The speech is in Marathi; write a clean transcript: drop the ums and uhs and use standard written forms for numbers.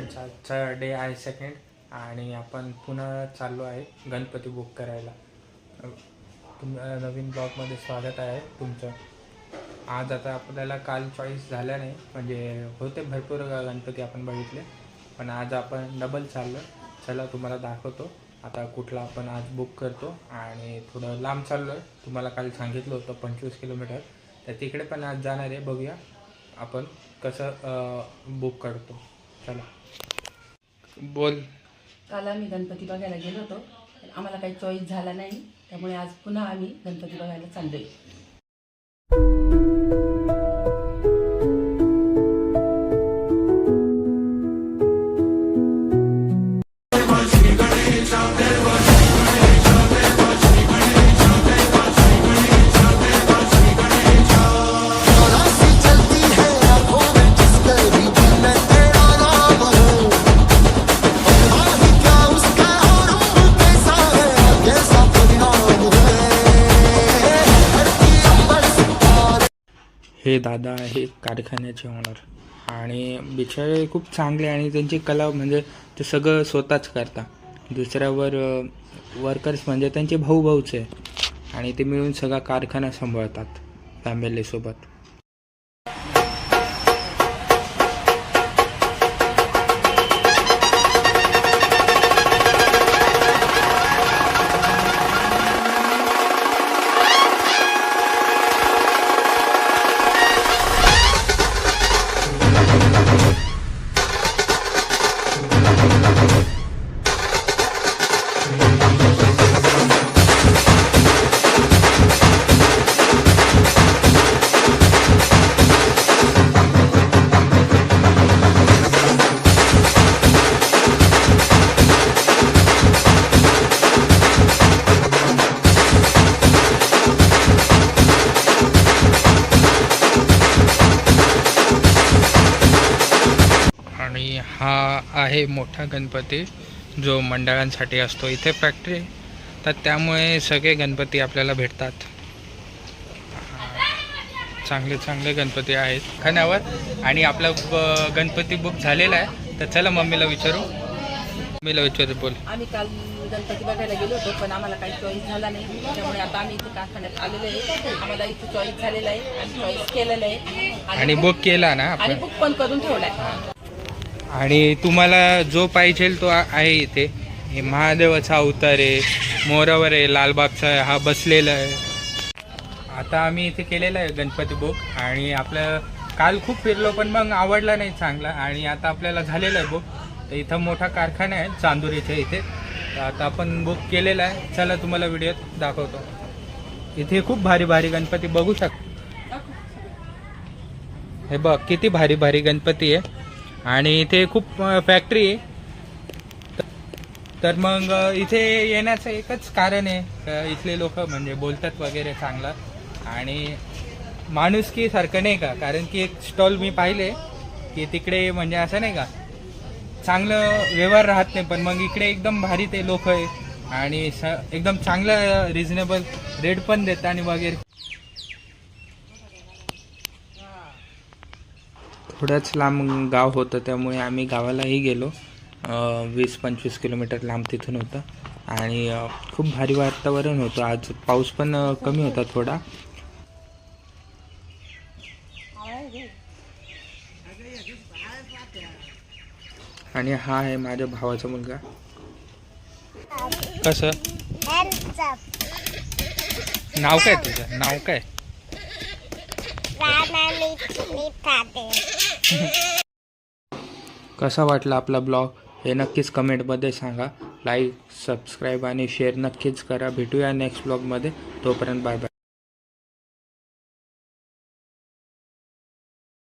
फ्रेंड्स, आजचा डे आहे सेकंड आणि आपण पुन्हा चाललो आहे गणपती बुक करायला. नवीन ब्लॉगमध्ये स्वागत आहे तुमचं. आज आता आपल्याला काल चॉईस झाल्या नाही, म्हणजे होते भरपूर गणपती आपण बघितले, पण आज आपण डबल चाललो. चला तुम्हाला दाखवतो आता कुठला आपण आज बुक करतो. आणि थोडं लांब चाललो आहे, तुम्हाला काल सांगितलं होतं 25 किलोमीटर, तर तिकडे पण आज जाणार आहे. बघूया आपण कसं बुक करतो. चला बोल. काल आम्ही गणपती बघायला गेलो होतो, पण आम्हाला काही चॉईस झाला नाही, त्यामुळे आज पुन्हा आम्ही गणपती बघायला चाललोय. हे दादा आहे कारखान्याचे ओनर आणि बिचारे खूप चांगले, आणि त्यांची कला म्हणजे ते सगळं स्वतःच करता. दुसऱ्यावर वर्कर्स म्हणजे त्यांचे भाऊच आहे, आणि ते मिळून सगळा कारखाना सांभाळतात फॅमिलीसोबत. आणि हा आहे मोठा गणपती जो मंडळांसाठी असतो. इथे फॅक्टरी तर त्यामुळे सगळे गणपती आपल्याला भेटतात. चांगले चांगले गणपती आहेत खाण्यावर. आणि आपला गणपती बुक झालेला आहे, तर चला मम्मीला विचारू. बोल. आम्ही काल गणपती बघायला गेलो होतो, पण आम्हाला काही चॉईस झाला नाही, त्यामुळे आता आम्ही इथे कारखान्यात आलेलो आहे. आम्हाला इथे चॉईस झालेला आहे आणि चॉईस केलेलं आहे आणि बुक केला ना आणि आपण, बुक पण करून ठेवलाय. आणि तुम्हाला जो पाहिजे तो आहे इथे. हे महादेवाचा अवतार आहे, मोरावर आहे, लालबागचा आहे, हा बसलेला आहे. आता आम्ही इथे केलेला आहे गणपती बुक, आणि आपलं काल खूप फिरलो पण मग आवडला नाही चांगला, आणि आता आपल्याला झालेलं आहे बुक. तर इथं मोठा कारखाना आहे चांदुरीच्या इथे, तर आता आपण बुक केलेला आहे. चला तुम्हाला व्हिडिओत दाखवतो. इथे खूप भारी भारी गणपती बघू शकतो. हे बघ किती भारी भारी गणपती आहे, आणि इथे खूप फॅक्टरी आहे. तर मग इथे येण्याचं एकच कारण आहे, इथले लोक म्हणजे बोलतात वगैरे चांगलं, आणि माणुसकी सारखं नाही का. कारण की एक स्टॉल मी पाहिले की तिकडे म्हणजे असं नाही का चांगलं व्यवहार राहत नाही, पण मग इकडे एकदम भारी ते लोक आहे, आणि एकदम चांगलं रिझनेबल रेट पण देतात आणि वगैरे. थोडंच लांब गाव होतं, त्यामुळे आम्ही गावालाही गेलो. 20-25 किलोमीटर लांब तिथून होतं, आणि खूप भारी वातावरण होतं. आज पाऊस पण कमी होता थोडा. आणि हा आहे माझ्या भावाचा मुलगा. कसं नाव काय तुझं? नाव काय? कसा वाटला आपला ब्लॉग हे नक्कीच कमेंटमध्ये सांगा. लाईक, सबस्क्राईब आणि शेअर नक्कीच करा. भेटूया नेक्स्ट ब्लॉगमध्ये. तोपर्यंत बाय बाय.